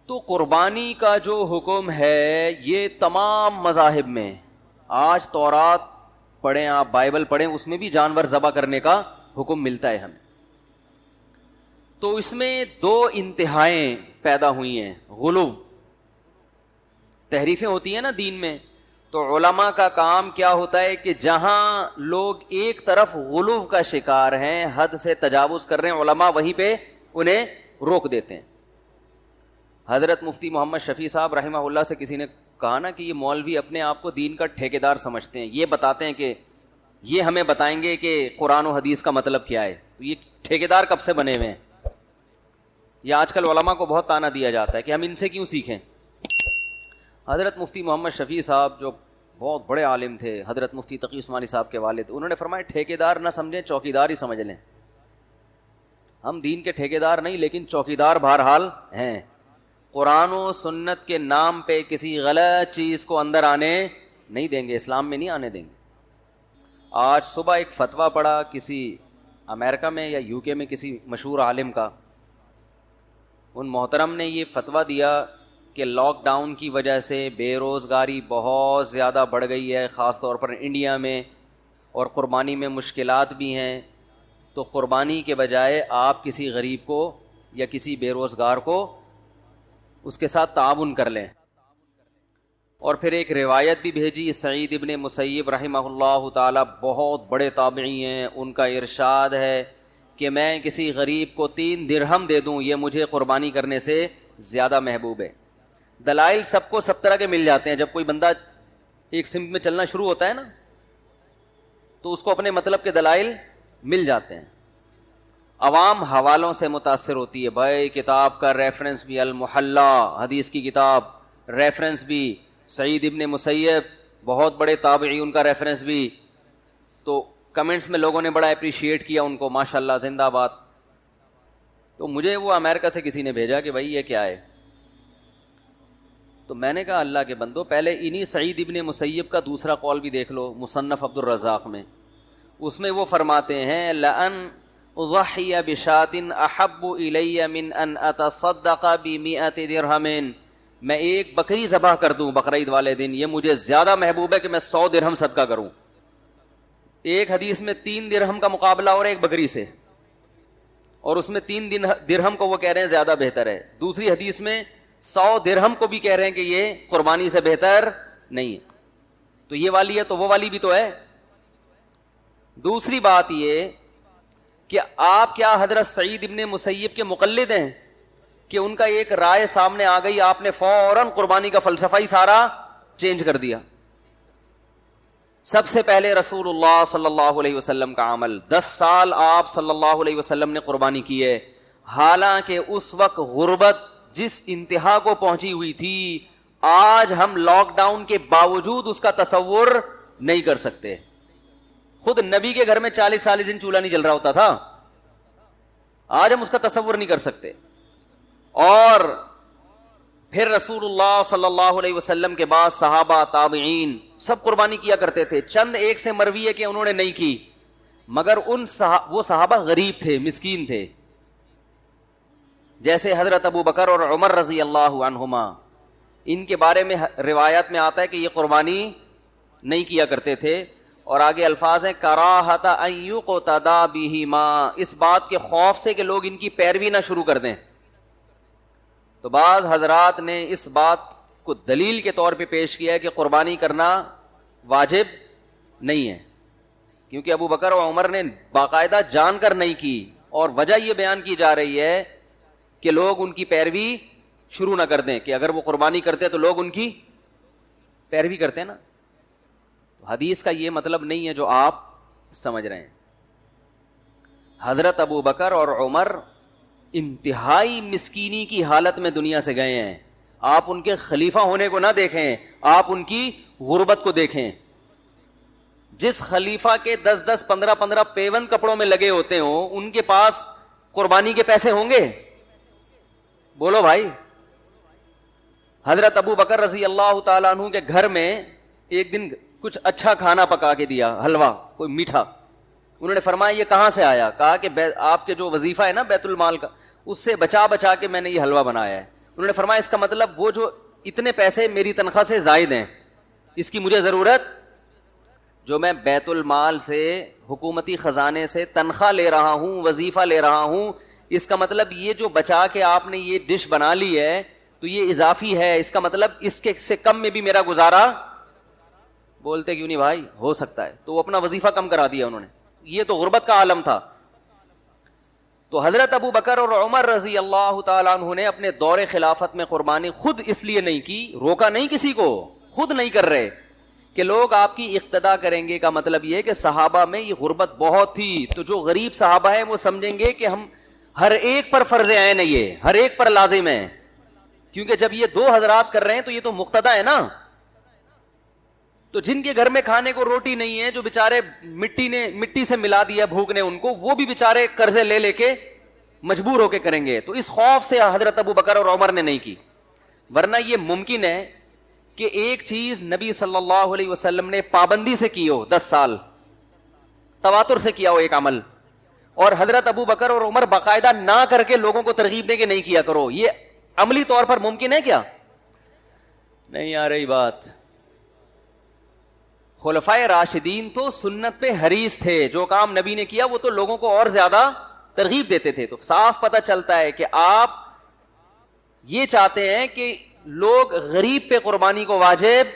تو قربانی کا جو حکم ہے یہ تمام مذاہب میں، آج تورات پڑھیں آپ، بائبل پڑھیں، اس میں بھی جانور ذبح کرنے کا حکم ملتا ہے ہمیں. تو اس میں دو انتہائیں پیدا ہوئی ہیں. غلو، تحریفیں ہوتی ہیں نا دین میں، تو علماء کا کام کیا ہوتا ہے کہ جہاں لوگ ایک طرف غلو کا شکار ہیں، حد سے تجاوز کر رہے ہیں، علماء وہیں پہ انہیں روک دیتے ہیں. حضرت مفتی محمد شفیع صاحب رحمہ اللہ سے کسی نے کہا نا کہ یہ مولوی اپنے آپ کو دین کا ٹھیکیدار سمجھتے ہیں، یہ بتاتے ہیں کہ یہ ہمیں بتائیں گے کہ قرآن و حدیث کا مطلب کیا ہے. تو یہ ٹھیکیدار کب سے بنے ہوئے ہیں؟ یہ آج کل علماء کو بہت طعنہ دیا جاتا ہے کہ ہم ان سے کیوں سیکھیں. حضرت مفتی محمد شفیع صاحب جو بہت بڑے عالم تھے، حضرت مفتی تقی عثمانی صاحب کے والد، انہوں نے فرمایا ٹھیکیدار نہ سمجھیں، چوکیدار ہی سمجھ لیں. ہم دین کے ٹھیکیدار نہیں لیکن چوکیدار بہرحال ہیں. قرآن و سنت کے نام پہ کسی غلط چیز کو اندر آنے نہیں دیں گے، اسلام میں نہیں آنے دیں گے. آج صبح ایک فتویٰ پڑھا کسی امریکہ میں یا یو کے میں کسی مشہور عالم کا، ان محترم نے یہ فتویٰ دیا کہ لاک ڈاؤن کی وجہ سے بے روزگاری بہت زیادہ بڑھ گئی ہے، خاص طور پر انڈیا میں، اور قربانی میں مشکلات بھی ہیں. تو قربانی کے بجائے آپ کسی غریب کو یا کسی بے روزگار کو اس کے ساتھ تعاون کر لیں. اور پھر ایک روایت بھی بھیجی سعید ابن مسیب رحمہ اللہ تعالی، بہت بڑے تابعی ہیں، ان کا ارشاد ہے کہ میں کسی غریب کو 3 درہم دے دوں یہ مجھے قربانی کرنے سے زیادہ محبوب ہے. دلائل سب کو سب طرح کے مل جاتے ہیں. جب کوئی بندہ ایک سمت میں چلنا شروع ہوتا ہے نا تو اس کو اپنے مطلب کے دلائل مل جاتے ہیں. عوام حوالوں سے متاثر ہوتی ہے، بھائی کتاب کا ریفرنس بھی المحلہ، حدیث کی کتاب، ریفرنس بھی سعید ابن مسیب، بہت بڑے تابعی، ان کا ریفرنس بھی. تو کمنٹس میں لوگوں نے بڑا اپریشیٹ کیا ان کو، ماشاءاللہ زندہ باد. تو مجھے وہ امریکہ سے کسی نے بھیجا کہ بھائی یہ کیا ہے. تو میں نے کہا اللہ کے بندو، پہلے انہی سعید ابن مسیب کا دوسرا قول بھی دیکھ لو مصنف عبد الرزاق میں. اس میں وہ فرماتے ہیں لَأَنْ اضحی بشاۃ احب الی من ان اتصدق ب100 درہم، میں ایک بکری ذبح کر دوں بقرعید والے دن، یہ مجھے زیادہ محبوب ہے کہ میں 100 درہم صدقہ کروں. ایک حدیث میں 3 درہم کا مقابلہ اور ایک بکری سے، اور اس میں 3 درہم کو وہ کہہ رہے ہیں زیادہ بہتر ہے. دوسری حدیث میں 100 درہم کو بھی کہہ رہے ہیں کہ یہ قربانی سے بہتر نہیں ہے. تو یہ والی ہے تو وہ والی بھی تو ہے. دوسری بات یہ کہ آپ کیا حضرت سعید ابن مسیب کے مقلد ہیں کہ ان کا ایک رائے سامنے آ گئی، آپ نے فوراً قربانی کا فلسفہ ہی سارا چینج کر دیا. سب سے پہلے رسول اللہ صلی اللہ علیہ وسلم کا عمل، 10 سال آپ صلی اللہ علیہ وسلم نے قربانی کی ہے، حالانکہ اس وقت غربت جس انتہا کو پہنچی ہوئی تھی، آج ہم لاک ڈاؤن کے باوجود اس کا تصور نہیں کر سکتے. خود نبی کے گھر میں 40 دن چولہا نہیں جل رہا ہوتا تھا، آج ہم اس کا تصور نہیں کر سکتے. اور پھر رسول اللہ صلی اللہ علیہ وسلم کے بعد صحابہ، تابعین سب قربانی کیا کرتے تھے. چند ایک سے مروی ہے کہ انہوں نے نہیں کی، مگر وہ صحابہ غریب تھے، مسکین تھے. جیسے حضرت ابو بکر اور عمر رضی اللہ عنہما، ان کے بارے میں روایات میں آتا ہے کہ یہ قربانی نہیں کیا کرتے تھے. اور آگے الفاظ ہیں کراہت ان یقتدی بہما، اس بات کے خوف سے کہ لوگ ان کی پیروی نہ شروع کر دیں. تو بعض حضرات نے اس بات کو دلیل کے طور پہ پیش کیا ہے کہ قربانی کرنا واجب نہیں ہے، کیونکہ ابو بکر و عمر نے باقاعدہ جان کر نہیں کی، اور وجہ یہ بیان کی جا رہی ہے کہ لوگ ان کی پیروی شروع نہ کر دیں، کہ اگر وہ قربانی کرتے تو لوگ ان کی پیروی کرتے نا. حدیث کا یہ مطلب نہیں ہے جو آپ سمجھ رہے ہیں. حضرت ابو بکر اور عمر انتہائی مسکینی کی حالت میں دنیا سے گئے ہیں. آپ ان کے خلیفہ ہونے کو نہ دیکھیں، آپ ان کی غربت کو دیکھیں. جس خلیفہ کے 10 15 پیون کپڑوں میں لگے ہوتے ہوں، ان کے پاس قربانی کے پیسے ہوں گے؟ بولو بھائی. حضرت ابو بکر رضی اللہ تعالیٰ عنہ کے گھر میں ایک دن کچھ اچھا کھانا پکا کے دیا، حلوہ کوئی میٹھا. انہوں نے فرمایا یہ کہاں سے آیا؟ کہا کہ آپ کے جو وظیفہ ہے نا بیت المال کا، اس سے بچا بچا کے میں نے یہ حلوہ بنایا ہے. انہوں نے فرمایا اس کا مطلب وہ جو اتنے پیسے میری تنخواہ سے زائد ہیں اس کی مجھے ضرورت, جو میں بیت المال سے حکومتی خزانے سے تنخواہ لے رہا ہوں, وظیفہ لے رہا ہوں, اس کا مطلب یہ جو بچا کے آپ نے یہ ڈش بنا لی ہے تو یہ اضافی ہے, اس کا مطلب اس کے سے کم میں بھی میرا گزارا. بولتے کیوں نہیں بھائی, ہو سکتا ہے. تو وہ اپنا وظیفہ کم کرا دیا انہوں نے. یہ تو غربت کا عالم تھا. تو حضرت ابو بکر اور عمر رضی اللہ تعالیٰ عنہ نے اپنے دور خلافت میں قربانی خود اس لیے نہیں کی, روکا نہیں کسی کو, خود نہیں کر رہے کہ لوگ آپ کی اقتدا کریں گے. کا مطلب یہ کہ صحابہ میں یہ غربت بہت تھی, تو جو غریب صحابہ ہیں وہ سمجھیں گے کہ ہم ہر ایک پر فرض عین ہے, یہ ہر ایک پر لازم ہے, کیونکہ جب یہ دو حضرات کر رہے ہیں تو یہ تو مقتدا ہے نا. تو جن کے گھر میں کھانے کو روٹی نہیں ہے, جو بےچارے مٹی سے ملا دیا بھوک نے ان کو, وہ بھی بےچارے قرضے لے لے کے مجبور ہو کے کریں گے. تو اس خوف سے حضرت ابو بکر اور عمر نے نہیں کی. ورنہ یہ ممکن ہے کہ ایک چیز نبی صلی اللہ علیہ وسلم نے پابندی سے کی ہو, 10 سال تواتر سے کیا ہو ایک عمل, اور حضرت ابو بکر اور عمر باقاعدہ نہ کر کے لوگوں کو ترغیب دیں کہ نہیں کیا کرو. یہ عملی طور پر ممکن ہے کیا؟ نہیں آ رہی بات. خلفائے راشدین تو سنت پہ حریص تھے, جو کام نبی نے کیا وہ تو لوگوں کو اور زیادہ ترغیب دیتے تھے. تو صاف پتہ چلتا ہے کہ آپ یہ چاہتے ہیں کہ لوگ غریب پہ قربانی کو واجب,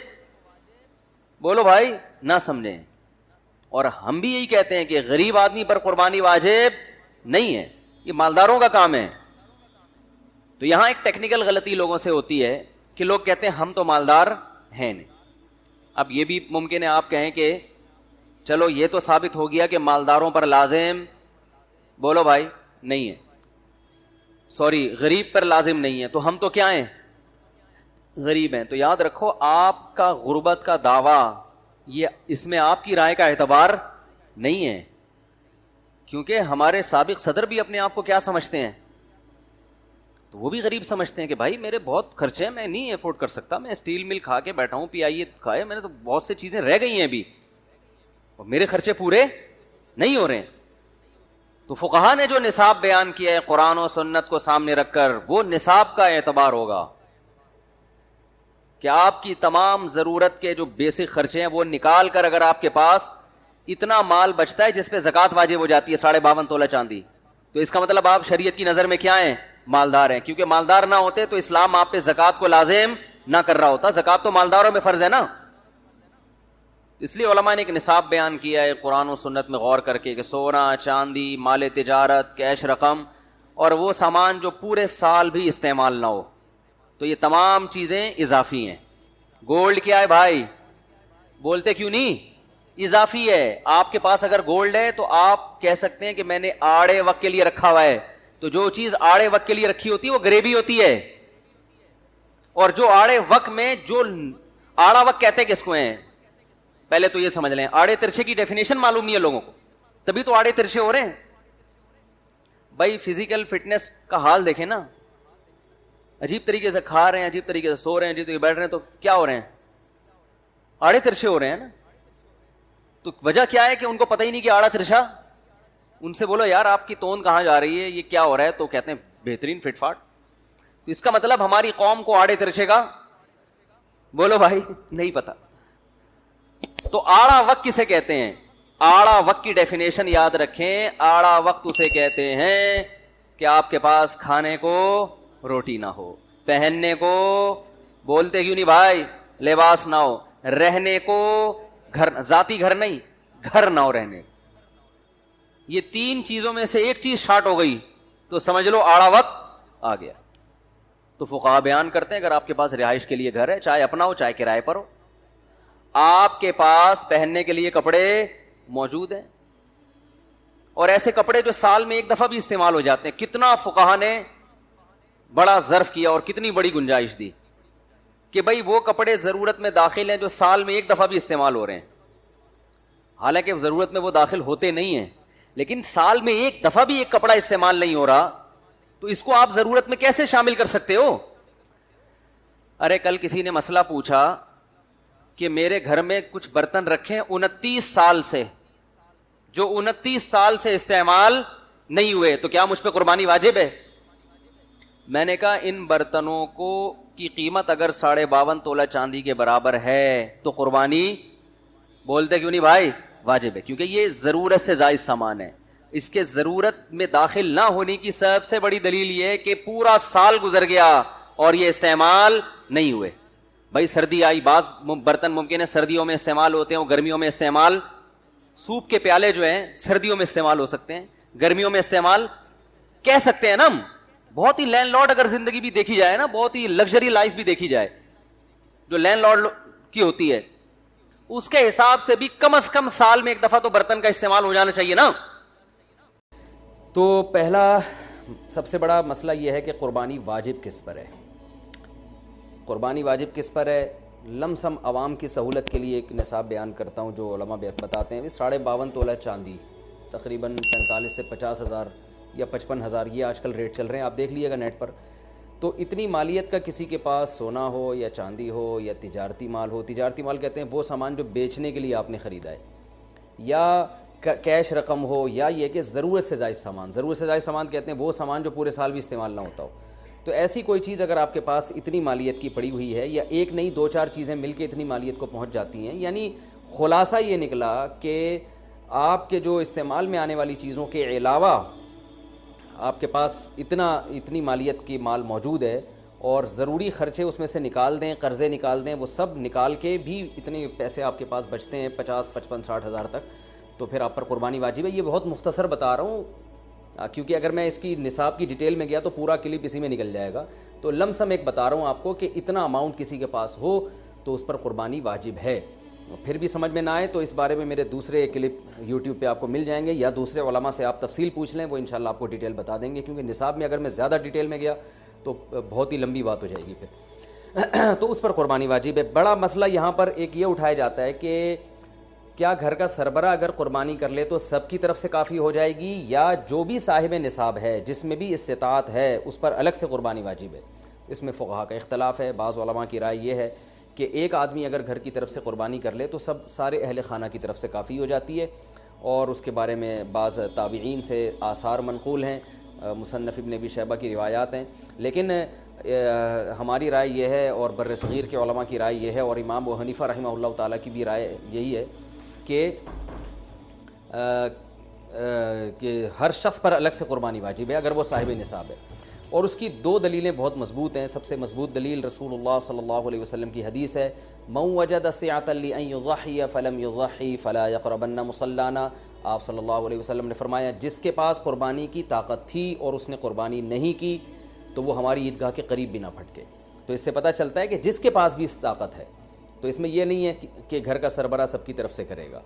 بولو بھائی, نہ سمجھیں. اور ہم بھی یہی کہتے ہیں کہ غریب آدمی پر قربانی واجب نہیں ہے, یہ مالداروں کا کام ہے. تو یہاں ایک ٹیکنیکل غلطی لوگوں سے ہوتی ہے کہ لوگ کہتے ہیں ہم تو مالدار ہیں نہیں. اب یہ بھی ممکن ہے آپ کہیں کہ چلو یہ تو ثابت ہو گیا کہ مالداروں پر لازم, بولو بھائی, نہیں ہے, سوری غریب پر لازم نہیں ہے, تو ہم تو کیا ہیں, غریب ہیں. تو یاد رکھو آپ کا غربت کا دعویٰ یہ اس میں آپ کی رائے کا اعتبار نہیں ہے, کیونکہ ہمارے سابق صدر بھی اپنے آپ کو کیا سمجھتے ہیں, تو وہ بھی غریب سمجھتے ہیں کہ بھائی میرے بہت خرچے ہیں, میں نہیں افورڈ کر سکتا, میں اسٹیل مل کھا کے بیٹھا ہوں, پی آئی اے کھائے, میں نے تو بہت سی چیزیں رہ گئی ہیں ابھی, اور میرے خرچے پورے نہیں ہو رہے ہیں. تو فقہا نے جو نصاب بیان کیا ہے قرآن و سنت کو سامنے رکھ کر, وہ نصاب کا اعتبار ہوگا کہ آپ کی تمام ضرورت کے جو بیسک خرچے ہیں وہ نکال کر اگر آپ کے پاس اتنا مال بچتا ہے جس پہ زکوٰۃ واجب ہو جاتی ہے 52.5 تولہ چاندی, تو اس کا مطلب آپ شریعت کی نظر میں کیا ہیں, مالدار ہیں. کیونکہ مالدار نہ ہوتے تو اسلام آپ پہ زکوٰۃ کو لازم نہ کر رہا ہوتا, زکوٰۃ تو مالداروں میں فرض ہے نا. اس لیے علماء نے ایک نصاب بیان کیا ہے قرآن و سنت میں غور کر کے کہ سونا, چاندی, مال تجارت, کیش رقم, اور وہ سامان جو پورے سال بھی استعمال نہ ہو, تو یہ تمام چیزیں اضافی ہیں. گولڈ کیا ہے بھائی, بولتے کیوں نہیں, اضافی ہے. آپ کے پاس اگر گولڈ ہے تو آپ کہہ سکتے ہیں کہ میں نے آڑے وقت کے لیے رکھا ہوا ہے, تو جو چیز آڑے وقت کے لیے رکھی ہوتی ہے وہ گریبی ہوتی ہے, اور جو آڑے وقت میں, جو آڑا وقت کہتے ہیں کس کو ہیں, پہلے تو یہ سمجھ لیں, آڑے ترچے کی ڈیفینیشن معلوم نہیں ہے لوگوں کو, تبھی تو آڑے ترچے ہو رہے ہیں. بھائی فزیکل فٹنس کا حال دیکھیں نا, عجیب طریقے سے کھا رہے ہیں, عجیب طریقے سے سو رہے ہیں, عجیب طریقے سے بیٹھ رہے ہیں, تو کیا ہو رہے ہیں, آڑے ترچے ہو رہے ہیں نا. تو وجہ کیا ہے کہ ان کو پتہ ہی نہیں کہ آڑا ترچا. ان سے بولو یار آپ کی توند کہاں جا رہی ہے, یہ کیا ہو رہا ہے, تو کہتے ہیں بہترین فٹ فاٹ. تو اس کا مطلب ہماری قوم کو آڑے ترچے کا, بولو بھائی, نہیں پتا. تو آڑا وقت کسے کہتے ہیں, آڑا وقت کی ڈیفینیشن یاد رکھیں. آڑا وقت اسے کہتے ہیں کہ آپ کے پاس کھانے کو روٹی نہ ہو, پہننے کو, بولتے کیوں نہیں بھائی, لباس نہ ہو, رہنے کو گھر, ذاتی گھر نہیں, گھر نہ ہو رہنے. یہ 3 چیزوں میں سے ایک چیز شارٹ ہو گئی تو سمجھ لو آڑا وقت آ گیا. تو فقہا بیان کرتے ہیں اگر آپ کے پاس رہائش کے لیے گھر ہے, چاہے اپنا ہو چاہے کرائے پر ہو, آپ کے پاس پہننے کے لیے کپڑے موجود ہیں, اور ایسے کپڑے جو سال میں ایک دفعہ بھی استعمال ہو جاتے ہیں. کتنا فقہا نے بڑا ظرف کیا اور کتنی بڑی گنجائش دی کہ بھائی وہ کپڑے ضرورت میں داخل ہیں جو سال میں ایک دفعہ بھی استعمال ہو رہے ہیں. حالانکہ ضرورت میں وہ داخل ہوتے نہیں ہیں, لیکن سال میں ایک دفعہ بھی ایک کپڑا استعمال نہیں ہو رہا, تو اس کو آپ ضرورت میں کیسے شامل کر سکتے ہو. ارے کل کسی نے مسئلہ پوچھا کہ میرے گھر میں کچھ برتن رکھے 29 سال سے, جو 29 سال سے استعمال نہیں ہوئے, تو کیا مجھ پہ قربانی واجب ہے؟ میں نے کہا ان برتنوں کو کی قیمت اگر 52.5 تولہ چاندی کے برابر ہے تو قربانی بولتے کیوں نہیں بھائی واجب ہے, کیونکہ یہ ضرورت سے زائد سامان ہے. اس کے ضرورت میں داخل نہ ہونے کی سب سے بڑی دلیل یہ ہے کہ پورا سال گزر گیا اور یہ استعمال نہیں ہوئے. بھائی سردی آئی, بعض برتن ممکن ہے سردیوں میں استعمال ہوتے ہیں, گرمیوں میں استعمال, سوپ کے پیالے جو ہیں سردیوں میں استعمال ہو سکتے ہیں, گرمیوں میں استعمال کہہ سکتے ہیں نا ہم. بہت ہی لینڈ لارڈ اگر زندگی بھی دیکھی جائے نا, بہت ہی لگژری لائف بھی دیکھی جائے جو لینڈ لارڈ کی ہوتی ہے, اس کے حساب سے بھی کم از کم سال میں ایک دفعہ تو برتن کا استعمال ہو جانا چاہیے نا. تو پہلا سب سے بڑا مسئلہ یہ ہے کہ قربانی واجب کس پر ہے. قربانی واجب کس پر ہے؟ لمسم عوام کی سہولت کے لیے ایک نصاب بیان کرتا ہوں جو علماء بتاتے ہیں. 52.5 تولہ چاندی تقریباً 45 سے 50 ہزار یا 55 ہزار, یہ آج کل ریٹ چل رہے ہیں, آپ دیکھ لیے گا نیٹ پر. تو اتنی مالیت کا کسی کے پاس سونا ہو یا چاندی ہو یا تجارتی مال ہو, تجارتی مال کہتے ہیں وہ سامان جو بیچنے کے لیے آپ نے خریدا ہے, یا کیش رقم ہو, یا یہ کہ ضرورت سے زائد سامان, ضرورت سے زائد سامان کہتے ہیں وہ سامان جو پورے سال بھی استعمال نہ ہوتا ہو. تو ایسی کوئی چیز اگر آپ کے پاس اتنی مالیت کی پڑی ہوئی ہے, یا ایک نہیں 2-4 چیزیں مل کے اتنی مالیت کو پہنچ جاتی ہیں, یعنی خلاصہ یہ نکلا کہ آپ کے جو استعمال میں آنے والی چیزوں کے علاوہ آپ کے پاس اتنی مالیت کی مال موجود ہے, اور ضروری خرچے اس میں سے نکال دیں, قرضے نکال دیں, وہ سب نکال کے بھی اتنے پیسے آپ کے پاس بچتے ہیں 50, 55, 60 ہزار تک, تو پھر آپ پر قربانی واجب ہے. یہ بہت مختصر بتا رہا ہوں کیونکہ اگر میں اس کی نصاب کی ڈیٹیل میں گیا تو پورا کلپ اسی میں نکل جائے گا. تو لم سم ایک بتا رہا ہوں آپ کو کہ اتنا اماؤنٹ کسی کے پاس ہو تو اس پر قربانی واجب ہے. پھر بھی سمجھ میں نہ آئے تو اس بارے میں میرے دوسرے کلپ یوٹیوب پہ آپ کو مل جائیں گے, یا دوسرے علماء سے آپ تفصیل پوچھ لیں, وہ انشاءاللہ آپ کو ڈیٹیل بتا دیں گے. کیونکہ نصاب میں اگر میں زیادہ ڈیٹیل میں گیا تو بہت ہی لمبی بات ہو جائے گی پھر. تو اس پر قربانی واجب ہے. بڑا مسئلہ یہاں پر ایک یہ اٹھایا جاتا ہے کہ کیا گھر کا سربراہ اگر قربانی کر لے تو سب کی طرف سے کافی ہو جائے گی, یا جو بھی صاحب نصاب ہے جس میں بھی استطاعت ہے اس پر الگ سے قربانی واجب ہے. اس میں فقہاء کا اختلاف ہے. بعض علماء کی رائے یہ ہے کہ ایک آدمی اگر گھر کی طرف سے قربانی کر لے تو سارے اہل خانہ کی طرف سے کافی ہو جاتی ہے, اور اس کے بارے میں بعض تابعین سے آثار منقول ہیں, مصنف ابن ابی شیبہ کی روایات ہیں. لیکن ہماری رائے یہ ہے, اور بر صغیر کے علماء کی رائے یہ ہے, اور امام ابو حنیفہ رحمہ اللہ تعالیٰ کی بھی رائے یہی ہے کہ ہر شخص پر الگ سے قربانی واجب ہے اگر وہ صاحب نصاب ہے. اور اس کی 2 دلیلیں بہت مضبوط ہیں. سب سے مضبوط دلیل رسول اللہ صلی اللہ علیہ وسلم کی حدیث ہے, من وجد سعة لأن يضحي فلم يضحي فلا يقربن مصلانا. آپ صلی اللہ علیہ وسلم نے فرمایا جس کے پاس قربانی کی طاقت تھی اور اس نے قربانی نہیں کی تو وہ ہماری عیدگاہ کے قریب بھی نہ پھٹکے. تو اس سے پتہ چلتا ہے کہ جس کے پاس بھی اس طاقت ہے, تو اس میں یہ نہیں ہے کہ گھر کا سربراہ سب کی طرف سے کرے گا.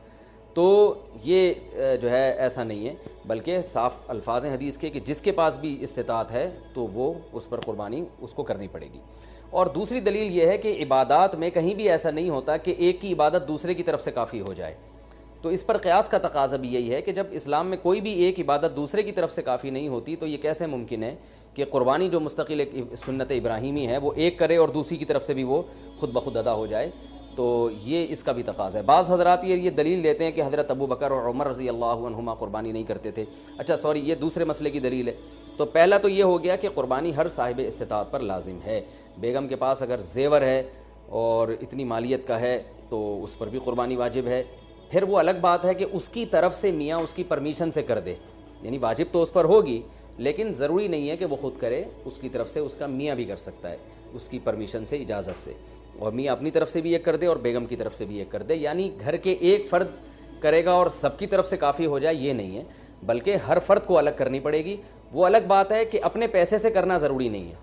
تو یہ جو ہے ایسا نہیں ہے, بلکہ صاف الفاظ ہیں حدیث کے کہ جس کے پاس بھی استطاعت ہے تو وہ اس پر قربانی اس کو کرنی پڑے گی. اور دوسری دلیل یہ ہے کہ عبادات میں کہیں بھی ایسا نہیں ہوتا کہ ایک کی عبادت دوسرے کی طرف سے کافی ہو جائے. تو اس پر قیاس کا تقاضا بھی یہی ہے کہ جب اسلام میں کوئی بھی ایک عبادت دوسرے کی طرف سے کافی نہیں ہوتی تو یہ کیسے ممکن ہے کہ قربانی جو مستقل ایک سنت ابراہیمی ہے وہ ایک کرے اور دوسری کی طرف سے بھی وہ خود بخود ادا ہو جائے. تو یہ اس کا بھی تقاضا ہے. بعض حضرات یہ دلیل دیتے ہیں کہ حضرت ابو بکر اور عمر رضی اللہ عنہما قربانی نہیں کرتے تھے. اچھا سوری, یہ دوسرے مسئلے کی دلیل ہے. تو پہلا تو یہ ہو گیا کہ قربانی ہر صاحب استطاعت پر لازم ہے. بیگم کے پاس اگر زیور ہے اور اتنی مالیت کا ہے تو اس پر بھی قربانی واجب ہے. پھر وہ الگ بات ہے کہ اس کی طرف سے میاں اس کی پرمیشن سے کر دے, یعنی واجب تو اس پر ہوگی لیکن ضروری نہیں ہے کہ وہ خود کرے, اس کی طرف سے اس کا میاں بھی کر سکتا ہے اس کی پرمیشن سے, اجازت سے, اور میاں اپنی طرف سے بھی ایک کر دے اور بیگم کی طرف سے بھی ایک کر دے. یعنی گھر کے ایک فرد کرے گا اور سب کی طرف سے کافی ہو جائے یہ نہیں ہے, بلکہ ہر فرد کو الگ کرنی پڑے گی. وہ الگ بات ہے کہ اپنے پیسے سے کرنا ضروری نہیں ہے,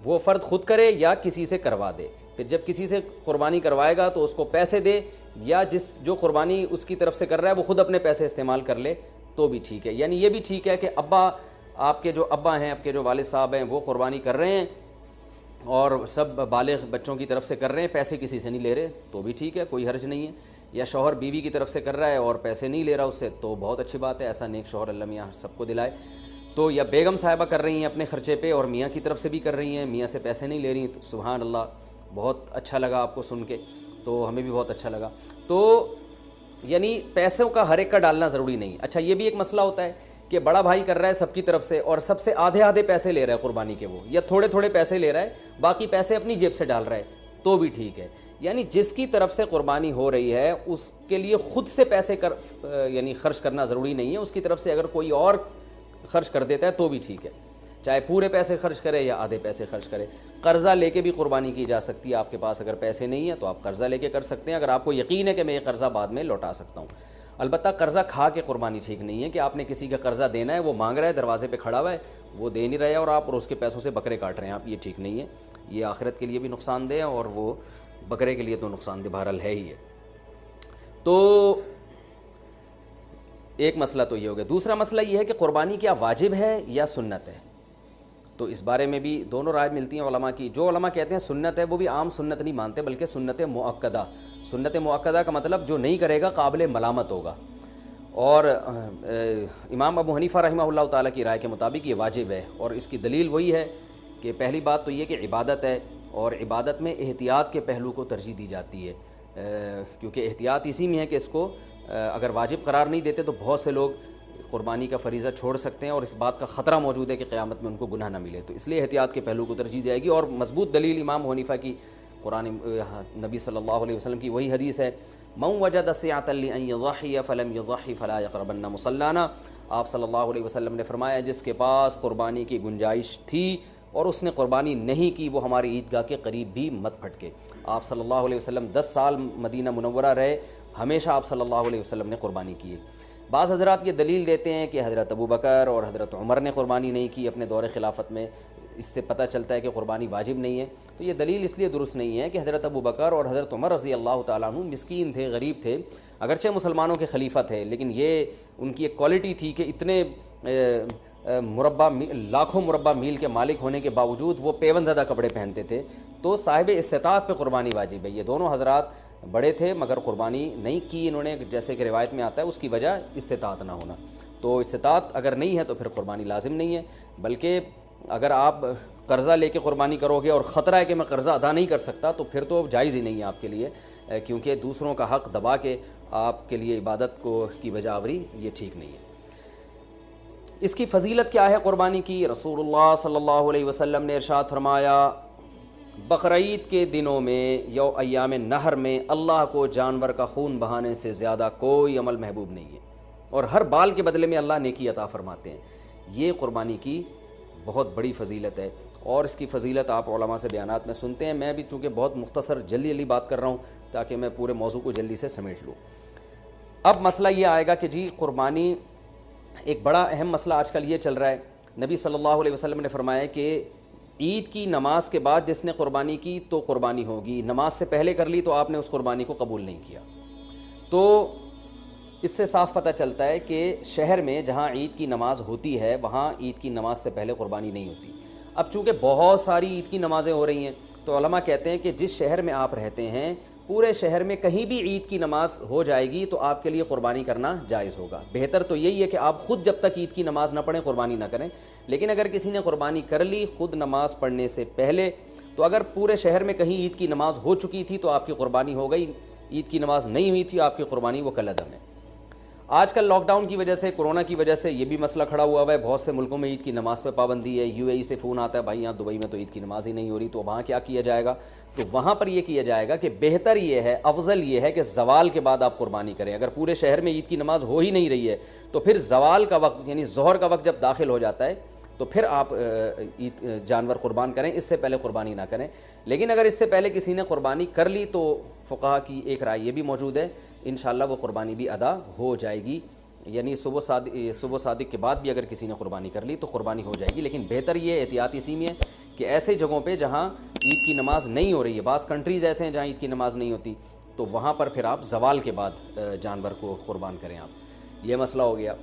وہ فرد خود کرے یا کسی سے کروا دے. پھر جب کسی سے قربانی کروائے گا تو اس کو پیسے دے, یا جو قربانی اس کی طرف سے کر رہا ہے وہ خود اپنے پیسے استعمال کر لے تو بھی ٹھیک ہے. یعنی یہ بھی ٹھیک ہے کہ آپ کے جو ابا ہیں, آپ کے جو والد صاحب ہیں وہ قربانی کر رہے ہیں اور سب بالغ بچوں کی طرف سے کر رہے ہیں, پیسے کسی سے نہیں لے رہے تو بھی ٹھیک ہے, کوئی حرج نہیں ہے. یا شوہر بیوی کی طرف سے کر رہا ہے اور پیسے نہیں لے رہا اس سے تو بہت اچھی بات ہے, ایسا نیک شوہر اللہ میاں سب کو دلائے. تو یا بیگم صاحبہ کر رہی ہیں اپنے خرچے پہ اور میاں کی طرف سے بھی کر رہی ہیں, میاں سے پیسے نہیں لے رہی, تو سبحان اللہ, بہت اچھا لگا آپ کو سن کے, تو ہمیں بھی بہت اچھا لگا. تو یعنی پیسوں کا ہر ایک کا ڈالنا ضروری نہیں. اچھا یہ بھی ایک مسئلہ ہوتا ہے کہ بڑا بھائی کر رہا ہے سب کی طرف سے اور سب سے آدھے آدھے پیسے لے رہا ہے قربانی کے وہ، یا تھوڑے تھوڑے پیسے لے رہا ہے، باقی پیسے اپنی جیب سے ڈال رہا ہے، تو بھی ٹھیک ہے. یعنی جس کی طرف سے قربانی ہو رہی ہے اس کے لیے خود سے پیسے یعنی خرچ کرنا ضروری نہیں ہے، اس کی طرف سے اگر کوئی اور خرچ کر دیتا ہے تو بھی ٹھیک ہے، چاہے پورے پیسے خرچ کرے یا آدھے پیسے خرچ کرے. قرضہ لے کے بھی قربانی کی جا سکتی ہے. آپ کے پاس اگر پیسے نہیں ہیں تو آپ قرضہ لے کے کر سکتے ہیں، اگر آپ کو یقین ہے کہ میں یہ قرضہ بعد میں لوٹا سکتا ہوں. البتہ قرضہ کھا کے قربانی ٹھیک نہیں ہے، کہ آپ نے کسی کا قرضہ دینا ہے، وہ مانگ رہا ہے، دروازے پہ کھڑا ہوا ہے، وہ دے نہیں رہے اور آپ اس کے پیسوں سے بکرے کاٹ رہے ہیں آپ، یہ ٹھیک نہیں ہے. یہ آخرت کے لیے بھی نقصان دہ ہے اور وہ بکرے کے لیے تو نقصان دہ بہرحال ہے ہی ہے. تو ایک مسئلہ تو یہ ہو گیا. دوسرا مسئلہ یہ ہے کہ قربانی کیا واجب ہے یا سنت ہے؟ تو اس بارے میں بھی دونوں رائے ملتی ہیں علماء کی. جو علماء کہتے ہیں سنت ہے وہ بھی عام سنت نہیں مانتے بلکہ سنت مؤکدہ. سنت مؤکدہ کا مطلب جو نہیں کرے گا قابل ملامت ہوگا. اور امام ابو حنیفہ رحمہ اللہ تعالیٰ کی رائے کے مطابق یہ واجب ہے، اور اس کی دلیل وہی ہے کہ پہلی بات تو یہ کہ عبادت ہے، اور عبادت میں احتیاط کے پہلو کو ترجیح دی جاتی ہے، کیونکہ احتیاط اسی میں ہے کہ اس کو اگر واجب قرار نہیں دیتے تو بہت سے لوگ قربانی کا فریضہ چھوڑ سکتے ہیں اور اس بات کا خطرہ موجود ہے کہ قیامت میں ان کو گناہ نہ ملے. تو اس لیے احتیاط کے پہلو کو ترجیح جائے گی. اور مضبوط دلیل امام حنیفہ کی قرآن نبی صلی اللہ علیہ وسلم کی وہی حدیث ہے، من وجد سعۃ لأن یضحی فلم یضحی فلا یقربن مصلانا. آپ صلی اللہ علیہ وسلم نے فرمایا جس کے پاس قربانی کی گنجائش تھی اور اس نے قربانی نہیں کی وہ ہماری عیدگاہ کے قریب بھی مت پھٹکے. آپ صلی اللہ علیہ وسلم 10 سال مدینہ منورہ رہے، ہمیشہ آپ صلی اللہ علیہ وسلم نے قربانی کی ہے. بعض حضرات یہ دلیل دیتے ہیں کہ حضرت ابو بکر اور حضرت عمر نے قربانی نہیں کی اپنے دور خلافت میں، اس سے پتہ چلتا ہے کہ قربانی واجب نہیں ہے. تو یہ دلیل اس لیے درست نہیں ہے کہ حضرت ابو بکر اور حضرت عمر رضی اللہ تعالیٰ عنہ مسکین تھے، غریب تھے، اگرچہ مسلمانوں کے خلیفہ تھے، لیکن یہ ان کی ایک کوالٹی تھی کہ اتنے لاکھوں مربع میل کے مالک ہونے کے باوجود وہ پیون زدہ کپڑے پہنتے تھے. تو صاحب استطاعت پہ قربانی واجب ہے. یہ دونوں حضرات بڑے تھے مگر قربانی نہیں کی انہوں نے، جیسے کہ روایت میں آتا ہے اس کی وجہ استطاعت نہ ہونا. تو استطاعت اگر نہیں ہے تو پھر قربانی لازم نہیں ہے. بلکہ اگر آپ قرضہ لے کے قربانی کرو گے اور خطرہ ہے کہ میں قرضہ ادا نہیں کر سکتا تو پھر تو جائز ہی نہیں ہے آپ کے لیے، کیونکہ دوسروں کا حق دبا کے آپ کے لیے عبادت کی بجا آوری یہ ٹھیک نہیں ہے. اس کی فضیلت کیا ہے قربانی کی؟ رسول اللہ صلی اللہ علیہ وسلم نے ارشاد فرمایا بقرعید کے دنوں میں یا ایام نحر میں اللہ کو جانور کا خون بہانے سے زیادہ کوئی عمل محبوب نہیں ہے، اور ہر بال کے بدلے میں اللہ نیکی عطا فرماتے ہیں. یہ قربانی کی بہت بڑی فضیلت ہے، اور اس کی فضیلت آپ علماء سے بیانات میں سنتے ہیں. میں بھی چونکہ بہت مختصر جلدی بات کر رہا ہوں تاکہ میں پورے موضوع کو جلدی سے سمیٹ لوں. اب مسئلہ یہ آئے گا کہ جی قربانی، ایک بڑا اہم مسئلہ آج کل یہ چل رہا ہے. نبی صلی اللہ علیہ وسلم نے فرمایا کہ عید کی نماز کے بعد جس نے قربانی کی تو قربانی ہوگی، نماز سے پہلے کر لی تو آپ نے اس قربانی کو قبول نہیں کیا. تو اس سے صاف پتہ چلتا ہے کہ شہر میں جہاں عید کی نماز ہوتی ہے وہاں عید کی نماز سے پہلے قربانی نہیں ہوتی. اب چونکہ بہت ساری عید کی نمازیں ہو رہی ہیں تو علماء کہتے ہیں کہ جس شہر میں آپ رہتے ہیں پورے شہر میں کہیں بھی عید کی نماز ہو جائے گی تو آپ کے لیے قربانی کرنا جائز ہوگا. بہتر تو یہی ہے کہ آپ خود جب تک عید کی نماز نہ پڑھیں قربانی نہ کریں. لیکن اگر کسی نے قربانی کر لی خود نماز پڑھنے سے پہلے تو اگر پورے شہر میں کہیں عید کی نماز ہو چکی تھی تو آپ کی قربانی ہو گئی، عید کی نماز نہیں ہوئی تھی آپ کی قربانی وہ کالعدم ہے. آج کل لاک ڈاؤن کی وجہ سے، کورونا کی وجہ سے یہ بھی مسئلہ کھڑا ہوا ہے. بہت سے ملکوں میں عید کی نماز پہ پابندی ہے. یو اے ای سے فون آتا ہے بھائی یہاں دبئی میں تو عید کی نماز ہی نہیں ہو رہی، تو وہاں کیا کیا جائے گا؟ تو وہاں پر یہ کیا جائے گا کہ بہتر یہ ہے، افضل یہ ہے کہ زوال کے بعد آپ قربانی کریں. اگر پورے شہر میں عید کی نماز ہو ہی نہیں رہی ہے تو پھر زوال کا وقت یعنی ظہر کا وقت جب داخل ہو جاتا ہے تو پھر آپ عید جانور قربان کریں، اس سے پہلے قربانی نہ کریں. لیکن اگر اس سے پہلے کسی نے قربانی کر لی تو فقہا کی ایک رائے یہ بھی موجود ہے، انشاءاللہ وہ قربانی بھی ادا ہو جائے گی. یعنی صبح صادق کے بعد بھی اگر کسی نے قربانی کر لی تو قربانی ہو جائے گی. لیکن بہتر یہ احتیاط اسی میں ہے کہ ایسے جگہوں پہ جہاں عید کی نماز نہیں ہو رہی ہے، بعض کنٹریز ایسے ہیں جہاں عید کی نماز نہیں ہوتی، تو وہاں پر پھر آپ زوال کے بعد جانور کو قربان کریں آپ. یہ مسئلہ ہو گیا.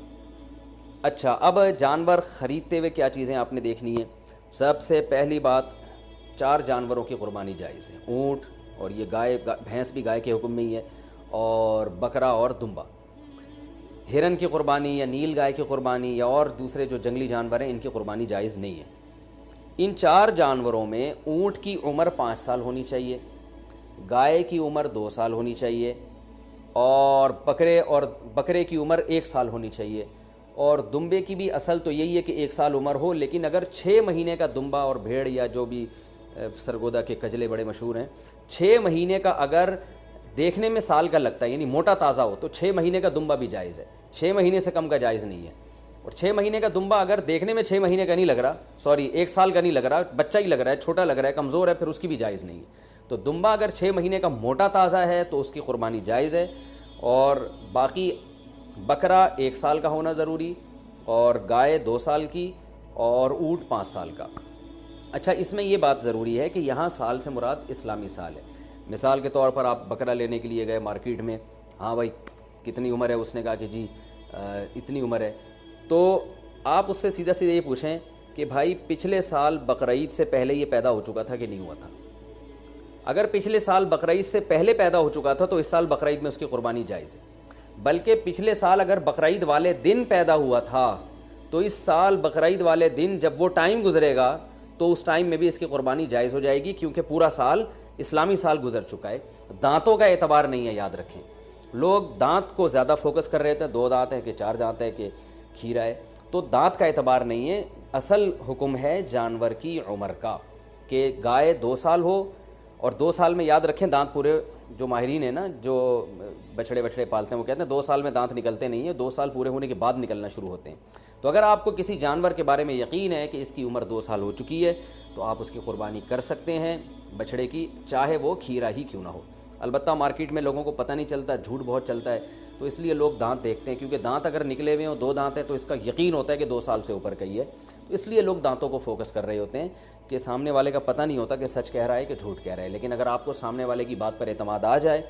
اچھا، اب جانور خریدتے ہوئے کیا چیزیں آپ نے دیکھنی ہیں؟ سب سے پہلی بات 4 جانوروں کی قربانی جائز ہے. اونٹ، اور یہ گائے بھینس بھی گائے کے حکم میں ہی ہے، اور بکرا اور دمبا. ہرن کی قربانی یا نیل گائے کی قربانی یا اور دوسرے جو جنگلی جانور ہیں ان کی قربانی جائز نہیں ہے. ان 4 جانوروں میں اونٹ کی عمر 5 سال ہونی چاہیے، گائے کی عمر 2 سال ہونی چاہیے، اور بکرے کی عمر 1 سال ہونی چاہیے، اور دمبے کی بھی اصل تو یہی ہے کہ 1 سال عمر ہو، لیکن اگر 6 مہینے کا دمبا اور بھیڑ یا جو بھی سرگودا کے کجلے بڑے مشہور ہیں، 6 مہینے کا اگر دیکھنے میں سال کا لگتا ہے یعنی موٹا تازہ ہو تو 6 مہینے کا دمبا بھی جائز ہے، 6 مہینے سے کم کا جائز نہیں ہے۔ اور 6 مہینے کا دمبا اگر دیکھنے میں 6 مہینے کا نہیں لگ رہا، 1 سال کا نہیں لگ رہا، بچہ ہی لگ رہا ہے، چھوٹا لگ رہا ہے، کمزور ہے، پھر اس کی بھی جائز نہیں ہے۔ تو دمبا اگر 6 مہینے کا موٹا تازہ ہے تو اس کی قربانی جائز ہے، اور باقی بکرا 1 سال کا ہونا ضروری، اور گائے 2 سال کی، اور اونٹ 5 سال کا۔ اچھا، اس میں یہ بات ضروری ہے کہ یہاں سال سے مراد اسلامی سال ہے۔ مثال کے طور پر آپ بکرا لینے کے لیے گئے مارکیٹ میں، ہاں بھائی کتنی عمر ہے، اس نے کہا کہ جی اتنی عمر ہے، تو آپ اس سے سیدھا سیدھا یہ پوچھیں کہ بھائی پچھلے سال بقرعید سے پہلے یہ پیدا ہو چکا تھا کہ نہیں ہوا تھا؟ اگر پچھلے سال بقرعید سے پہلے پیدا ہو چکا تھا تو اس سال بقرعید میں اس کی قربانی جائز ہے، بلکہ پچھلے سال اگر بقرعید والے دن پیدا ہوا تھا تو اس سال بقرعید والے دن جب وہ ٹائم گزرے گا تو اس ٹائم میں بھی اس کی قربانی جائز ہو جائے گی، کیونکہ پورا سال اسلامی سال گزر چکا ہے۔ دانتوں کا اعتبار نہیں ہے، یاد رکھیں، لوگ دانت کو زیادہ فوکس کر رہے تھے، 2 دانت ہے کہ 4 دانت ہے کہ کھیرا ہے، تو دانت کا اعتبار نہیں ہے، اصل حکم ہے جانور کی عمر کا، کہ گائے 2 سال ہو، اور 2 سال میں یاد رکھیں دانت پورے، جو ماہرین ہیں نا جو بچڑے پالتے ہیں وہ کہتے ہیں 2 سال میں دانت نکلتے نہیں ہیں، 2 سال پورے ہونے کے بعد نکلنا شروع ہوتے ہیں۔ تو اگر آپ کو کسی جانور کے بارے میں یقین ہے کہ اس کی عمر 2 سال ہو چکی ہے تو آپ اس کی قربانی کر سکتے ہیں بچڑے کی، چاہے وہ کھیرا ہی کیوں نہ ہو۔ البتہ مارکیٹ میں لوگوں کو پتہ نہیں چلتا، جھوٹ بہت چلتا ہے، تو اس لیے لوگ دانت دیکھتے ہیں، کیونکہ دانت اگر نکلے ہوئے ہوں 2 دانت ہیں تو اس کا یقین ہوتا ہے کہ 2 سال سے اوپر کا ہی ہے، تو اس لیے لوگ دانتوں کو فوکس کر رہے ہوتے ہیں کہ سامنے والے کا پتہ نہیں ہوتا کہ سچ کہہ رہا ہے کہ جھوٹ کہہ رہا ہے۔ لیکن اگر آپ کو سامنے والے کی بات پر اعتماد آ جائے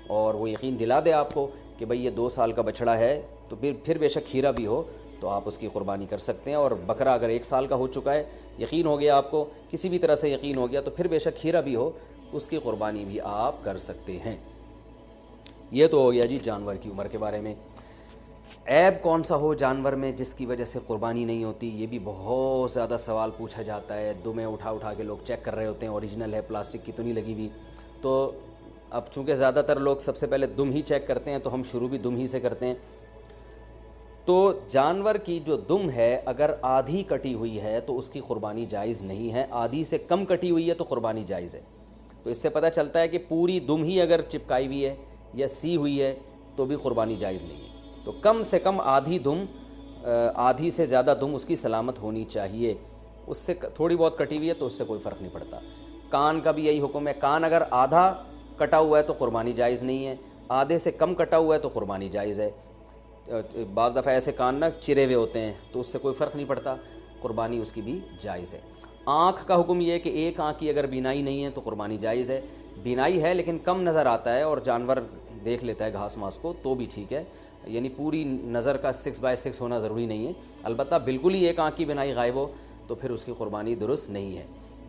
اور وہ یقین دلا دے آپ کو کہ بھئی یہ 2 سال کا بچڑا ہے، تو پھر بے شک کھیرا بھی ہو تو آپ اس کی قربانی کر سکتے ہیں۔ اور بکرا اگر 1 سال کا ہو چکا ہے، یقین ہو گیا آپ کو، کسی بھی طرح سے یقین ہو گیا، تو پھر بے شک کھیرا بھی ہو اس کی قربانی بھی آپ کر سکتے ہیں۔ یہ تو ہو گیا جی جانور کی عمر کے بارے میں۔ عیب کون سا ہو جانور میں جس کی وجہ سے قربانی نہیں ہوتی، یہ بھی بہت زیادہ سوال پوچھا جاتا ہے، دمیں اٹھا کے لوگ چیک کر رہے ہوتے ہیں اوریجنل ہے، پلاسٹک کی تو نہیں لگی ہوئی۔ تو اب چونکہ زیادہ تر لوگ سب سے پہلے دم ہی چیک کرتے ہیں، تو ہم شروع بھی دم ہی سے کرتے ہیں۔ تو جانور کی جو دم ہے اگر آدھی کٹی ہوئی ہے تو اس کی قربانی جائز نہیں ہے، آدھی سے کم کٹی ہوئی ہے تو قربانی جائز ہے۔ تو اس سے پتہ چلتا ہے کہ پوری دم ہی اگر چپکائی ہوئی ہے یا سی ہوئی ہے تو بھی قربانی جائز نہیں ہے۔ تو کم سے کم آدھی دم، آدھی سے زیادہ دم اس کی سلامت ہونی چاہیے، اس سے تھوڑی بہت کٹی ہوئی ہے تو اس سے کوئی فرق نہیں پڑتا۔ کان کا بھی یہی حکم ہے، کان اگر آدھا کٹا ہوا ہے تو قربانی جائز نہیں ہے، آدھے سے کم کٹا ہوا ہے تو قربانی جائز ہے۔ بعض دفعہ ایسے کان نہ چرے ہوئے ہوتے ہیں تو اس سے کوئی فرق نہیں پڑتا، قربانی اس کی بھی جائز ہے۔ آنکھ کا حکم یہ ہے کہ ایک آنکھ کی اگر بینائی نہیں ہے تو قربانی جائز ہے، بینائی ہے لیکن کم نظر آتا ہے اور جانور دیکھ لیتا ہے گھاس ماس کو تو بھی ٹھیک ہے، یعنی پوری نظر کا 6/6 ہونا ضروری نہیں ہے۔ البتہ بالکل ہی ایک آنکھ کی بینائی غائب ہو تو پھر اس کی قربانی درست نہیں ہے۔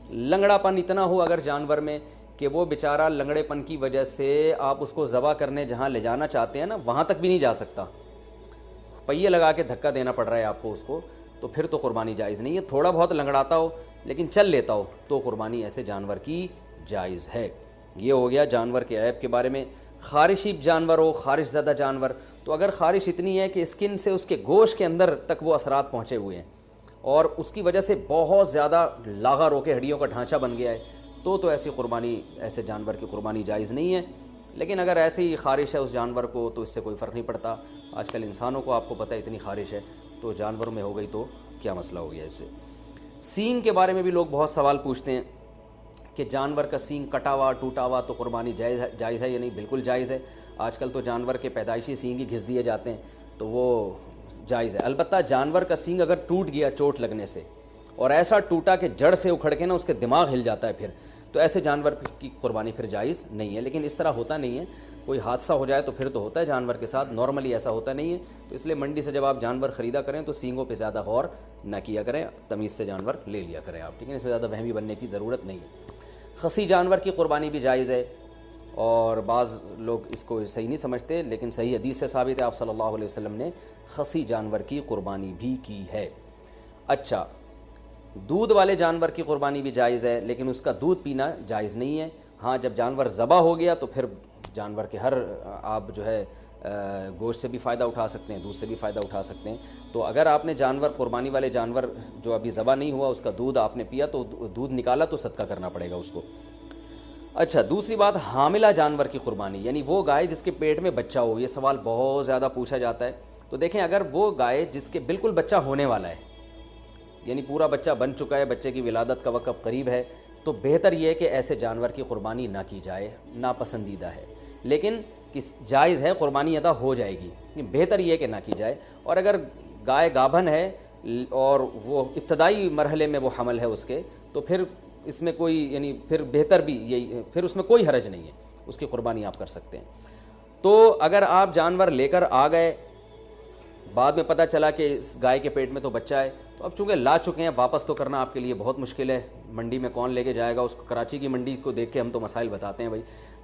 لنگڑا پن اتنا ہو اگر جانور میں کہ وہ بیچارہ لنگڑے پن کی وجہ سے آپ اس کو ذبح کرنے جہاں لے جانا چاہتے ہیں نا وہاں تک بھی نہیں جا سکتا، پہیے لگا کے دھکا دینا پڑ رہا ہے آپ کو اس کو، تو پھر تو قربانی جائز نہیں ہے۔ تھوڑا بہت لنگڑاتا ہو لیکن چل لیتا ہو تو قربانی ایسے جانور کی جائز ہے۔ یہ ہو گیا جانور کے عیب کے بارے میں۔ خارشی جانور ہو، خارش زدہ جانور، تو اگر خارش اتنی ہے کہ اسکن سے اس کے گوشت کے اندر تک وہ اثرات پہنچے ہوئے ہیں اور اس کی وجہ سے بہت زیادہ لاغر ہو کے ہڈیوں کا ڈھانچہ بن گیا ہے تو ایسی قربانی، ایسے جانور کی قربانی جائز نہیں ہے۔ لیکن اگر ایسی ہی خارش ہے اس جانور کو تو اس سے کوئی فرق نہیں پڑتا۔ آج کل انسانوں کو آپ کو پتہ ہے اتنی خارش ہے، تو جانوروں میں ہو گئی تو کیا مسئلہ ہو گیا اس سے۔ سینگ کے بارے میں بھی لوگ بہت سوال پوچھتے ہیں کہ جانور کا سینگ کٹا ہوا ٹوٹا ہوا تو قربانی جائز ہے یا نہیں؟ بالکل جائز ہے۔ آج کل تو جانور کے پیدائشی سینگ ہی گھس دیے جاتے ہیں تو وہ جائز ہے۔ البتہ جانور کا سینگ اگر ٹوٹ گیا چوٹ لگنے سے اور ایسا ٹوٹا کہ جڑ سے اکھڑ کے نا اس کے دماغ ہل جاتا ہے پھر، تو ایسے جانور کی قربانی پھر جائز نہیں ہے۔ لیکن اس طرح ہوتا نہیں ہے، کوئی حادثہ ہو جائے تو پھر تو ہوتا ہے جانور کے ساتھ، نارملی ایسا ہوتا نہیں ہے۔ تو اس لیے منڈی سے جب آپ جانور خریدا کریں تو سینگوں پہ زیادہ غور نہ کیا کریں، تمیز سے جانور لے لیا کریں آپ، ٹھیک ہے؟ اس میں زیادہ وہمی بننے کی ضرورت نہیں ہے۔ خصی جانور کی قربانی بھی جائز ہے، اور بعض لوگ اس کو صحیح نہیں سمجھتے، لیکن صحیح حدیث سے ثابت ہے آپ صلی اللہ علیہ وسلم نے خصی جانور کی قربانی بھی کی ہے۔ اچھا، دودھ والے جانور کی قربانی بھی جائز ہے لیکن اس کا دودھ پینا جائز نہیں ہے۔ ہاں، جب جانور ذبح ہو گیا تو پھر جانور کے ہر آپ جو ہے گوشت سے بھی فائدہ اٹھا سکتے ہیں, دودھ سے بھی فائدہ اٹھا سکتے ہیں. تو اگر آپ نے جانور, قربانی والے جانور جو ابھی ذبح نہیں ہوا, اس کا دودھ آپ نے پیا تو دودھ نکالا تو صدقہ کرنا پڑے گا اس کو. اچھا, دوسری بات, حاملہ جانور کی قربانی, یعنی وہ گائے جس کے پیٹ میں بچہ ہو. یہ سوال بہت زیادہ پوچھا جاتا ہے. تو دیکھیں, اگر وہ گائے جس کے بالکل بچہ ہونے والا ہے, یعنی پورا بچہ بن چکا ہے, بچے کی ولادت کا وقت قریب ہے, تو بہتر یہ ہے کہ ایسے جانور کی قربانی نہ کی جائے, ناپسندیدہ ہے. لیکن جائز ہے, قربانی ادا ہو جائے گی, بہتر یہ ہے کہ نہ کی جائے. اور اگر گائے گابھن ہے اور وہ ابتدائی مرحلے میں وہ حمل ہے اس کے, تو پھر اس میں کوئی, یعنی پھر بہتر بھی یہی, پھر اس میں کوئی حرج نہیں ہے, اس کی قربانی آپ کر سکتے ہیں. تو اگر آپ جانور لے کر آ گئے, بعد میں پتہ چلا کہ اس گائے کے پیٹ میں تو بچہ ہے, تو اب چونکہ لا چکے ہیں, واپس تو کرنا آپ کے لیے بہت مشکل ہے. منڈی میں کون لے کے جائے گا اس کو؟ کراچی کی منڈی کو دیکھ کے ہم تو مسائل بتاتے ہیں بھائی.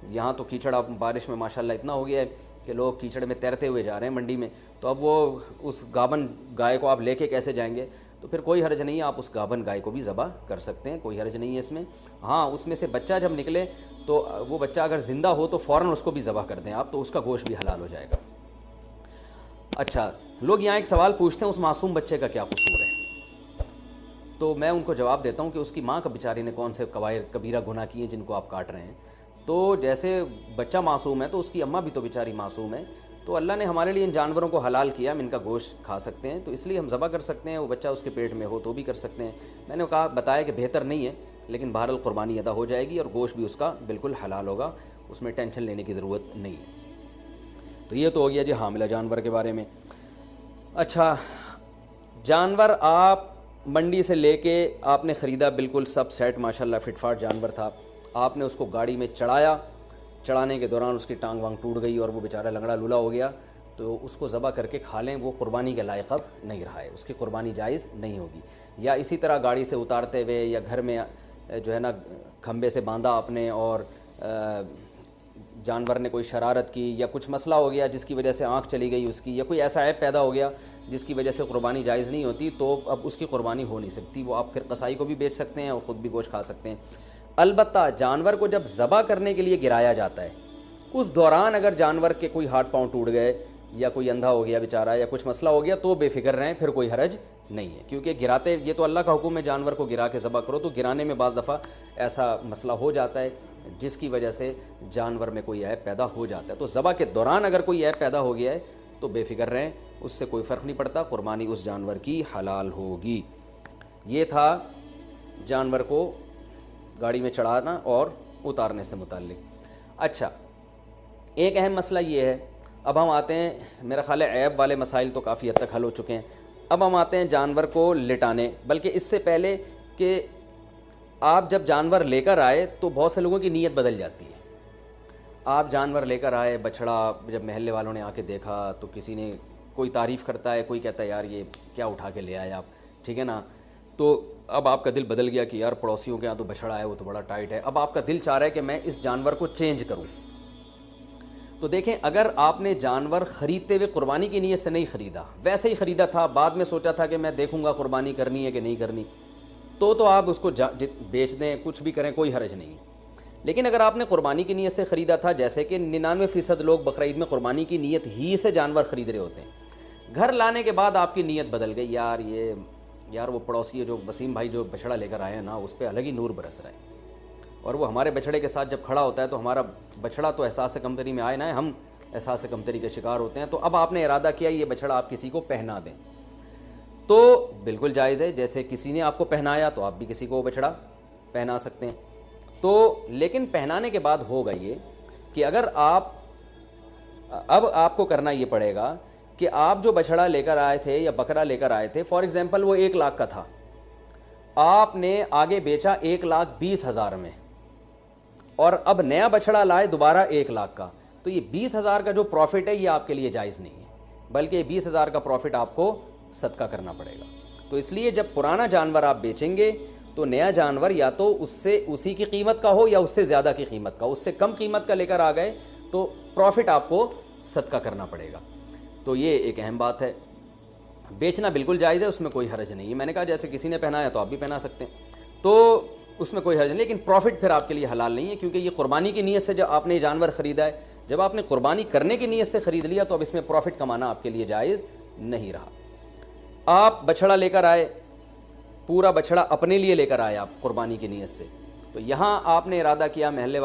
یہاں تو کیچڑ اب بارش میں ماشاءاللہ اتنا ہو گیا ہے کہ لوگ کیچڑ میں تیرتے ہوئے جا رہے ہیں منڈی میں. تو اب وہ اس گابن گائے کو آپ لے کے کیسے جائیں گے؟ تو پھر کوئی حرج نہیں ہے, آپ اس گابن گائے کو بھی ذبح کر سکتے ہیں, کوئی حرج نہیں ہے اس میں. ہاں, اس میں سے بچہ جب نکلے تو وہ بچہ اگر زندہ ہو تو فوراً اس کو بھی ذبح کر دیں آپ, تو اس کا گوشت بھی حلال ہو جائے گا. اچھا, لوگ یہاں ایک سوال پوچھتے ہیں, اس معصوم بچے کا کیا قصور ہے؟ تو میں ان کو جواب دیتا ہوں کہ اس کی ماں کا بیچاری نے کون سے کبیرہ گناہ کیے ہیں جن کو آپ کاٹ رہے ہیں. تو جیسے بچہ معصوم ہے تو اس کی اماں بھی تو بیچاری معصوم ہے. تو اللہ نے ہمارے لیے ان جانوروں کو حلال کیا, ہم ان کا گوشت کھا سکتے ہیں, تو اس لیے ہم ذبح کر سکتے ہیں. وہ بچہ اس کے پیٹ میں ہو تو بھی کر سکتے ہیں. میں نے بتایا کہ بہتر نہیں ہے, لیکن بہرحال قربانی ادا ہو جائے گی اور گوشت بھی اس کا بالکل حلال ہوگا, اس میں ٹینشن لینے کی ضرورت نہیں ہے. تو یہ تو ہو گیا جی حاملہ جانور کے بارے میں. اچھا, جانور آپ منڈی سے لے کے آپ نے خریدا, بالکل سب سیٹ ماشاءاللہ فٹ فاٹ جانور تھا, آپ نے اس کو گاڑی میں چڑھایا, چڑھانے کے دوران اس کی ٹانگ وانگ ٹوٹ گئی اور وہ بیچارہ لنگڑا لولا ہو گیا, تو اس کو ذبح کر کے کھا لیں, وہ قربانی کے لائق اب نہیں رہا ہے, اس کی قربانی جائز نہیں ہوگی. یا اسی طرح گاڑی سے اتارتے ہوئے یا گھر میں جو ہے نا کھمبے سے باندھا آپ نے اور جانور نے کوئی شرارت کی یا کچھ مسئلہ ہو گیا جس کی وجہ سے آنکھ چلی گئی اس کی, یا کوئی ایسا عیب پیدا ہو گیا جس کی وجہ سے قربانی جائز نہیں ہوتی, تو اب اس کی قربانی ہو نہیں سکتی. وہ آپ پھر قصائی کو بھی بیچ سکتے ہیں اور خود بھی گوشت کھا سکتے ہیں. البتہ جانور کو جب ذبح کرنے کے لیے گرایا جاتا ہے, اس دوران اگر جانور کے کوئی ہاتھ پاؤں ٹوٹ گئے یا کوئی اندھا ہو گیا بیچارہ یا کچھ مسئلہ ہو گیا تو بے فکر رہیں, پھر کوئی حرج نہیں ہے. کیونکہ گراتے, یہ تو اللہ کا حکم ہے جانور کو گرا کے ذبح کرو, تو گرانے میں بعض دفعہ ایسا مسئلہ ہو جاتا ہے جس کی وجہ سے جانور میں کوئی عیب پیدا ہو جاتا ہے. تو ذبح کے دوران اگر کوئی عیب پیدا ہو گیا ہے تو بے فکر رہیں, اس سے کوئی فرق نہیں پڑتا, قربانی اس جانور کی حلال ہوگی. یہ تھا جانور کو گاڑی میں چڑھانا اور اتارنے سے متعلق. اچھا, ایک اہم مسئلہ یہ ہے, اب ہم آتے ہیں, میرا خیال ہے عیب والے مسائل تو کافی حد تک حل ہو چکے ہیں. اب ہم آتے ہیں جانور کو لٹانے, بلکہ اس سے پہلے کہ آپ جب جانور لے کر آئے تو بہت سے لوگوں کی نیت بدل جاتی ہے. آپ جانور لے کر آئے, بچڑا, جب محلے والوں نے آ کے دیکھا تو کسی نے کوئی تعریف کرتا ہے, کوئی کہتا ہے یار یہ کیا اٹھا کے لے آئے آپ, ٹھیک ہے نا. تو اب آپ کا دل بدل گیا کہ یار پڑوسیوں کے یہاں تو بچڑا ہے, وہ تو بڑا ٹائٹ ہے, اب آپ کا دل چاہ رہا ہے کہ میں اس جانور کو چینج کروں. تو دیکھیں, اگر آپ نے جانور خریدتے ہوئے قربانی کی نیت سے نہیں خریدا, ویسے ہی خریدا تھا, بعد میں سوچا تھا کہ میں دیکھوں گا قربانی کرنی ہے کہ نہیں کرنی, تو آپ اس کو بیچ دیں, کچھ بھی کریں, کوئی حرج نہیں ہے. لیکن اگر آپ نے قربانی کی نیت سے خریدا تھا, جیسے کہ 99% لوگ بقرعید میں قربانی کی نیت ہی سے جانور خرید رہے ہوتے ہیں, گھر لانے کے بعد آپ کی نیت بدل گئی, یار وہ پڑوسی جو وسیم بھائی جو بچڑا لے کر آئے ہیں نا, اس پہ الگ ہی نور برس رہا ہے, اور وہ ہمارے بچڑے کے ساتھ جب کھڑا ہوتا ہے تو ہمارا بچڑا تو احساس کمتری میں آئے نہ ہے, ہم احساس کمتری کے شکار ہوتے ہیں. تو اب آپ نے ارادہ کیا یہ بچڑا آپ کسی کو پہنا دیں, تو بالکل جائز ہے. جیسے کسی نے آپ کو پہنایا تو آپ بھی کسی کو بچڑا پہنا سکتے ہیں. تو لیکن پہنانے کے بعد ہوگا یہ کہ اگر اب آپ کو کرنا یہ پڑے گا کہ آپ جو بچڑا لے کر آئے تھے یا بکرا لے کر آئے تھے, فار ایگزامپل وہ 1 لاکھ کا تھا, آپ نے آگے بیچا 1,20,000 میں, اور اب نیا بچڑا لائے دوبارہ 1 لاکھ کا, تو یہ 20,000 کا جو پروفٹ ہے یہ آپ کے لیے جائز نہیں ہے, بلکہ 20,000 کا پروفٹ آپ کو صدقہ کرنا پڑے گا. تو اس لیے جب پرانا جانور آپ بیچیں گے تو نیا جانور یا تو اسی کی قیمت کا ہو یا اس سے زیادہ کی قیمت کا, اس سے کم قیمت کا لے کر آ گئے تو پروفٹ آپ کو صدقہ کرنا پڑے گا. تو یہ ایک اہم بات ہے. بیچنا بالکل جائز ہے, اس میں کوئی حرج نہیں ہے. میں نے کہا جیسے کسی نے پہنایا تو آپ بھی پہنا سکتے ہیں. تو اس میں کوئی حرج نہیں، لیکن پروفٹ پھر آپ کے لیے حلال نہیں ہے، کیونکہ یہ قربانی کی نیت سے جب آپ نے یہ جانور خریدا ہے، جب آپ نے قربانی کرنے کی نیت سے خرید لیا تو اب اس میں پروفٹ کمانا آپ کے لیے جائز نہیں رہا۔ آپ بچھڑا لے کر آئے، پورا بچھڑا اپنے لیے لے کر آئے آپ قربانی کی نیت سے، تو یہاں آپ نے ارادہ کیا محلے